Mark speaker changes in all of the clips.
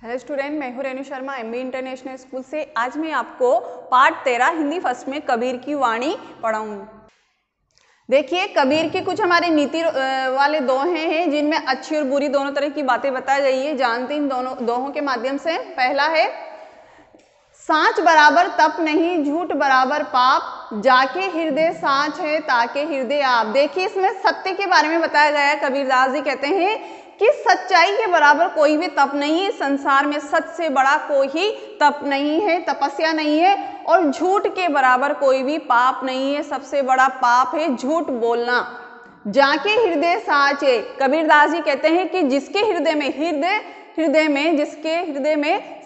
Speaker 1: Hello student, मैं हूँ Renu Sharma MB international school से। आज मैं आपको पार्ट 13 हिंदी फर्स्ट में कबीर की वाणी पढ़ाऊंगी। देखिए, कबीर की कुछ हमारे नीति वाले दोहे हैं जिनमें अच्छी और बुरी दोनों तरह की बातें बताई गई है। जानते इन दोनों दोहों के माध्यम से। पहला है, सांच बराबर तप नहीं, झूठ बराबर पाप, जाके हृदय सांच है ताके हृदय आप। देखिए, इसमें सत्य के बारे में बताया गया है। कबीरदास जी कहते हैं कि सच्चाई के बराबर कोई भी तप नहीं है। संसार में सच से बड़ा कोई तप नहीं है, तपस्या नहीं है। और झूठ के बराबर कोई भी पाप नहीं है। सबसे बड़ा पाप है झूठ बोलना। जाके हृदय साच है। कबीरदास जी कहते हैं कि जिसके जिसके हृदय में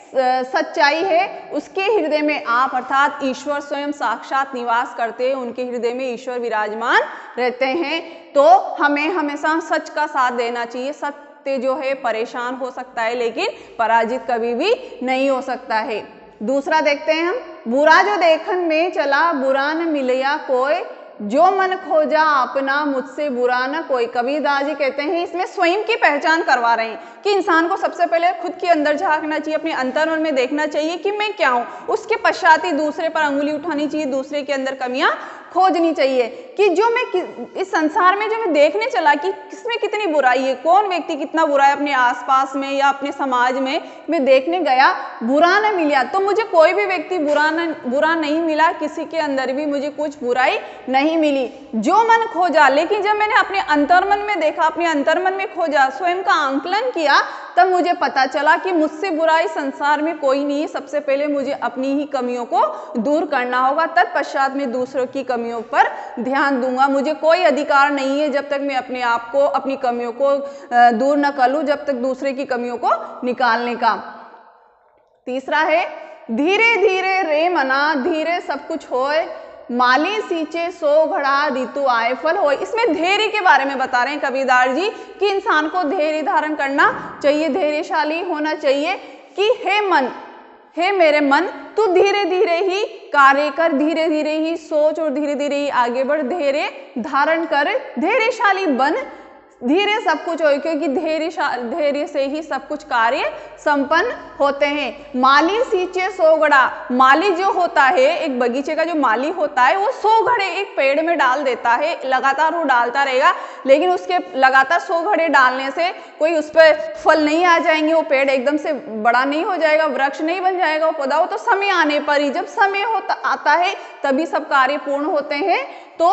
Speaker 1: सच्चाई है, उसके हृदय में आप अर्थात ईश्वर स्वयं साक्षात निवास करते हैं। उनके हृदय में ईश्वर विराजमान रहते हैं। तो हमें हमेशा सच का साथ देना चाहिए। सत्य जो है परेशान हो सकता है लेकिन पराजित कभी भी नहीं हो सकता है। दूसरा देखते हैं हम, बुरा जो देखन में चला, बुरा न मिलया कोई, जो मन खोजा अपना, मुझसे बुरा न कोई। कबीरदास जी कहते हैं, इसमें स्वयं की पहचान करवा रहे हैं कि इंसान को सबसे पहले खुद के अंदर झांकना चाहिए, अपने अंतर्मन में देखना चाहिए कि मैं क्या हूँ। उसके पश्चात ही दूसरे पर अंगुली उठानी चाहिए, दूसरे के अंदर कमियां खोजनी चाहिए कि जो मैं इस संसार में जो मैं देखने चला कि किसमें कितनी बुराई है, कौन व्यक्ति कितना बुरा है अपने आसपास में या अपने समाज में। मैं देखने गया, बुरा न मिला तो मुझे कोई भी व्यक्ति बुरा नहीं मिला, किसी के अंदर भी मुझे कुछ बुराई नहीं मिली। जो मन खोजा, लेकिन जब मैंने अपने अंतर्मन में देखा, अपने अंतर्मन में खोजा, स्वयं का आंकलन किया, तब मुझे पता चला कि मुझसे बुराई संसार में कोई नहीं है। सबसे पहले मुझे अपनी ही कमियों को दूर करना होगा, तत्पश्चात में दूसरों की कमियों पर ध्यान दूंगा। मुझे कोई अधिकार नहीं है जब तक मैं अपने आप को, अपनी कमियों को दूर न कर लूं, जब तक दूसरे की कमियों को निकालने का। तीसरा है, धीरे धीरे रे मना, धीरे सब कुछ होए, माली सींचे सो घड़ा, ऋतु आए फल होए। इसमें धैर्य के बारे में बता रहे हैं कबीरदास जी कि इंसान को धैर्य धारण करना चाहिए, धैर्यशाली होना चाहिए कि हे मेरे मन, तू धीरे धीरे ही कार्य कर, धीरे धीरे ही सोच और धीरे धीरे ही आगे बढ़, धैर्य धारण कर, धैर्यशाली बन, धीरे सब कुछ हो, क्योंकि धैर्य से ही सब कुछ कार्य संपन्न होते हैं। माली सींचे सो घड़ा, माली जो होता है, एक बगीचे का जो माली होता है, वो 100 घड़े एक पेड़ में डाल देता है, लगातार वो डालता रहेगा, लेकिन उसके लगातार 100 घड़े डालने से कोई उस पर फल नहीं आ जाएंगे, वो पेड़ एकदम से बड़ा नहीं हो जाएगा, वृक्ष नहीं बन जाएगा, वो पौधा। वो तो समय आने पर ही, जब समय आता है तभी सब कार्य पूर्ण होते हैं। तो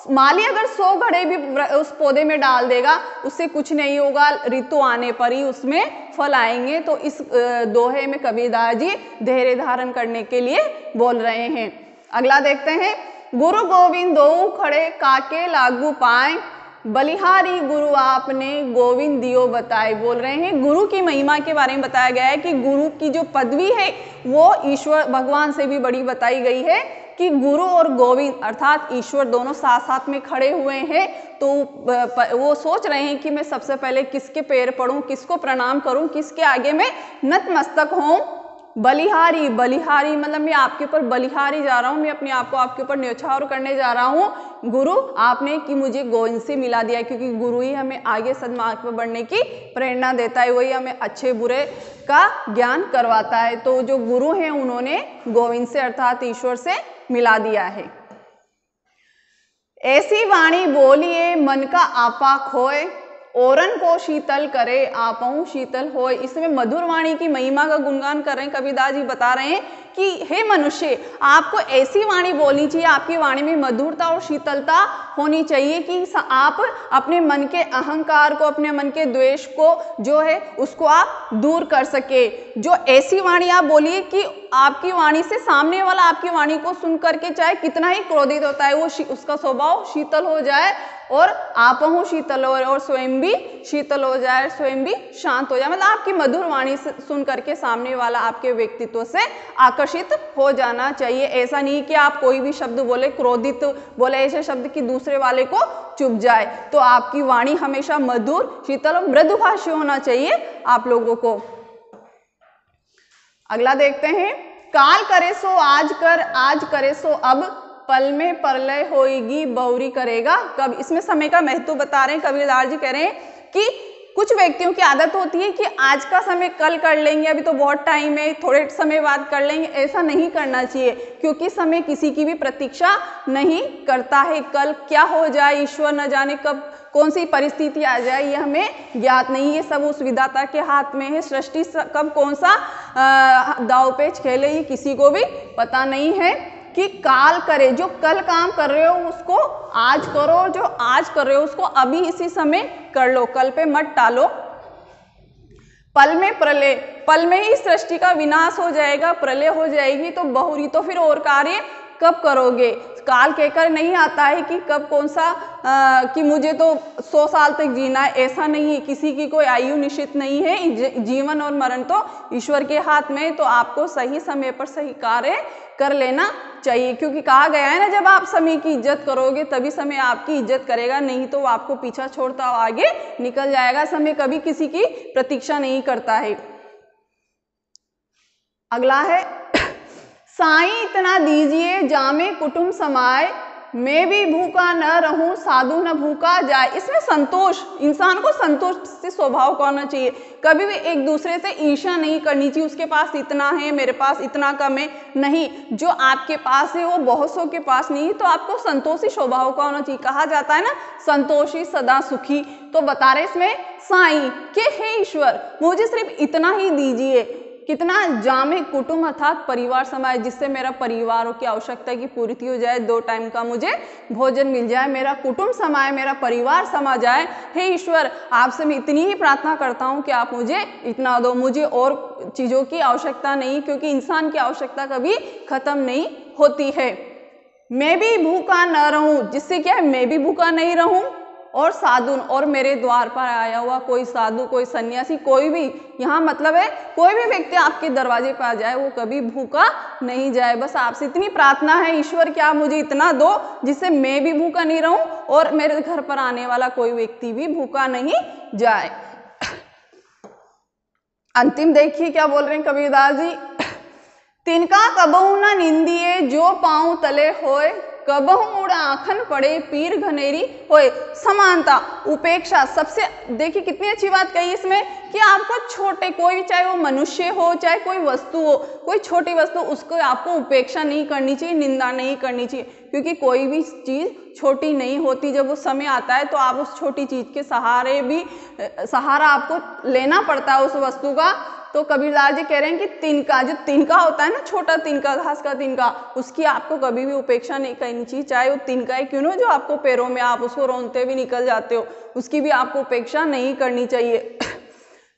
Speaker 1: माली अगर 100 घड़े भी उस पौधे में डाल देगा, उससे कुछ नहीं होगा, ऋतु आने पर ही उसमें फल आएंगे। तो इस दोहे में कबीरदास जी धैर्य धारण करने के लिए बोल रहे हैं। अगला देखते हैं, गुरु गोविंद दो खड़े, काके लागू पाए, बलिहारी गुरु आपने गोविंद दियो बताए। बोल रहे हैं गुरु की महिमा के बारे में बताया गया है कि गुरु की जो पदवी है वो ईश्वर भगवान से भी बड़ी बताई गई है कि गुरु और गोविंद अर्थात ईश्वर दोनों साथ साथ में खड़े हुए हैं। तो वो सोच रहे हैं कि मैं सबसे पहले किसके पैर पड़ूं, किसको प्रणाम करूं, किसके आगे मैं नतमस्तक हों। बलिहारी, बलिहारी मतलब मैं आपके ऊपर बलिहारी जा रहा हूं, मैं अपने आप को आपके ऊपर न्यौछावर करने जा रहा हूं। गुरु आपने कि मुझे गोविंद से मिला दिया, क्योंकि गुरु ही हमें आगे सन्मार्ग पर बढ़ने की प्रेरणा देता है, वही हमें अच्छे बुरे का ज्ञान करवाता है। तो जो गुरु हैं उन्होंने गोविंद से अर्थात ईश्वर से मिला दिया है। ऐसी वाणी बोलिए मन का आपा खोए, औरन को शीतल करे आपहु शीतल होए। इसमें मधुर वाणी की महिमा का गुणगान कर रहे हैं कबीरदास जी, बता रहे हैं कि हे मनुष्य, आपको ऐसी वाणी बोलनी चाहिए, आपकी वाणी में मधुरता और शीतलता होनी चाहिए कि आप अपने मन के अहंकार को, अपने मन के द्वेष को जो है उसको आप दूर कर सके। जो ऐसी वाणी आप बोलिए कि आपकी वाणी से सामने वाला आपकी वाणी को सुन करके चाहे कितना ही क्रोधित होता है, वो उसका स्वभाव शीतल हो जाए और आपहु शीतल हो, और स्वयं भी शीतल हो जाए, स्वयं भी शांत हो जाए। मतलब आपकी मधुर वाणी से सुन करके सामने वाला आपके व्यक्तित्व से आकर्षित हो जाना चाहिए। ऐसा नहीं कि आप कोई भी शब्द बोले, क्रोधित बोले ऐसे शब्द कि दूसरे वाले को चुभ जाए। तो आपकी वाणी हमेशा मधुर, शीतल और मृदुभाषी होना चाहिए आप लोगों को। अगला देखते हैं, काल करे सो आज कर, आज करे सो अब, पल में प्रलय होएगी बहुरी करेगा कब। इसमें समय का महत्व बता रहे हैं कबीरदास जी, कह रहे हैं कि कुछ व्यक्तियों की आदत होती है कि आज का समय कल कर लेंगे, अभी तो बहुत टाइम है, थोड़े समय बाद कर लेंगे। ऐसा नहीं करना चाहिए, क्योंकि समय किसी की भी प्रतीक्षा नहीं करता है। कल क्या हो जाए ईश्वर न जाने, कब कौन सी परिस्थिति आ जाए ये हमें ज्ञात नहीं है। सब उस विधाता के हाथ में है। सृष्टि कब कौन सा दांवपेच खेले ये किसी को भी पता नहीं है। कि काल करे, जो कल काम कर रहे हो उसको आज करो, जो आज कर रहे हो उसको अभी इसी समय कर लो, कल पे मत टालो। पल में प्रलय, पल में ही सृष्टि का विनाश हो जाएगा, प्रलय हो जाएगी, तो बहुरी तो फिर और कार्य कब करोगे। काल कहकर नहीं आता है कि कब कौन सा कि मुझे तो 100 साल तक जीना है, ऐसा नहीं है। किसी की कोई आयु निश्चित नहीं है। जीवन और मरण तो ईश्वर के हाथ में है। तो आपको सही समय पर सही कार्य कर लेना चाहिए, क्योंकि कहा गया है ना, जब आप समय की इज्जत करोगे तभी समय आपकी इज्जत करेगा, नहीं तो वो आपको पीछा छोड़ता आगे निकल जाएगा। समय कभी किसी की प्रतीक्षा नहीं करता है। अगला है साईं इतना दीजिए जामे कुटुंब समाए, मैं भी भूखा न रहूं साधु न भूखा जाए। इसमें संतोष, इंसान को संतोष से स्वभाव का होना चाहिए। कभी भी एक दूसरे से ईर्ष्या नहीं करनी चाहिए, उसके पास इतना है मेरे पास इतना कम है, नहीं। जो आपके पास है वो बहुत सौ के पास नहीं है, तो आपको संतोषी स्वभाव का होना चाहिए। कहा जाता है ना, संतोषी सदा सुखी। तो बता रहे इसमें साईं के हे ईश्वर, मुझे सिर्फ इतना ही दीजिए। कितना, जामे कुटुंब अर्थात परिवार समाए, जिससे मेरा परिवारों की आवश्यकता की पूर्ति हो जाए, 2 टाइम का मुझे भोजन मिल जाए, मेरा कुटुंब समाए, मेरा परिवार समा जाए। हे ईश्वर, आपसे मैं इतनी ही प्रार्थना करता हूँ कि आप मुझे इतना दो, मुझे और चीज़ों की आवश्यकता नहीं, क्योंकि इंसान की आवश्यकता कभी खत्म नहीं होती है। मैं भी भूखा न रहूं, जिससे क्या है, मैं भी भूखा नहीं रहूं, और साधु, और मेरे द्वार पर आया हुआ कोई साधु, कोई सन्यासी, कोई भी, यहाँ मतलब है कोई भी व्यक्ति आपके दरवाजे पर आ जाए वो कभी भूखा नहीं जाए। बस आपसे इतनी प्रार्थना है ईश्वर कि आप मुझे इतना दो जिससे मैं भी भूखा नहीं रहूं और मेरे घर पर आने वाला कोई व्यक्ति भी भूखा नहीं जाए। अंतिम देखिए क्या बोल रहे हैं कबीरदास जी, तिनका कबहू न निंदिए जो पांव तले होए, कबहू उड़ आंखन पड़े पीर घनेरी होए। समानता, उपेक्षा, सबसे देखिए कितनी अच्छी बात कही इसमें कि आपको छोटे, कोई चाहे वो मनुष्य हो चाहे कोई वस्तु हो, कोई छोटी वस्तु, उसको आपको उपेक्षा नहीं करनी चाहिए, निंदा नहीं करनी चाहिए, क्योंकि कोई भी चीज छोटी नहीं होती। जब वो समय आता है तो आप उस छोटी चीज के सहारा आपको लेना पड़ता है उस वस्तु का। तो कबीरदास जी कह रहे हैं कि तिनका, जो तिनका होता है ना, छोटा तिनका, घास का तिनका, उसकी आपको कभी भी उपेक्षा नहीं करनी चाहिए, चाहे वो तिनका ही क्यों ना, जो आपको पैरों में आप उसको रौंदते भी निकल जाते हो, उसकी भी आपको उपेक्षा नहीं करनी चाहिए।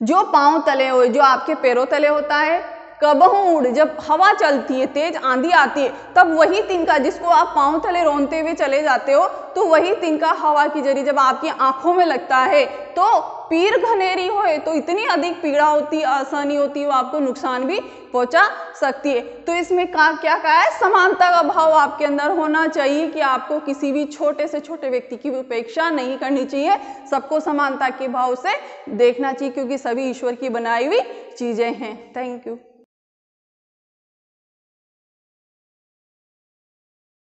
Speaker 1: जो पांव तले हो, जो आपके पैरों तले होता है, कबहू उड़, जब हवा चलती है, तेज आंधी आती है, तब वही तिनका जिसको आप पांव तले रौंदते हुए चले जाते हो, तो वही तिनका हवा की जरी जब आपकी आंखों में लगता है तो पीर घनेरी होए, तो इतनी अधिक पीड़ा होती है, आसानी होती है, वो आपको नुकसान भी पहुंचा सकती है। तो इसमें क्या कहा है, समानता का भाव आपके अंदर होना चाहिए कि आपको किसी भी छोटे से छोटे व्यक्ति की उपेक्षा नहीं करनी चाहिए, सबको समानता के भाव से देखना चाहिए, क्योंकि सभी ईश्वर की बनाई हुई चीजें हैं। Thank you.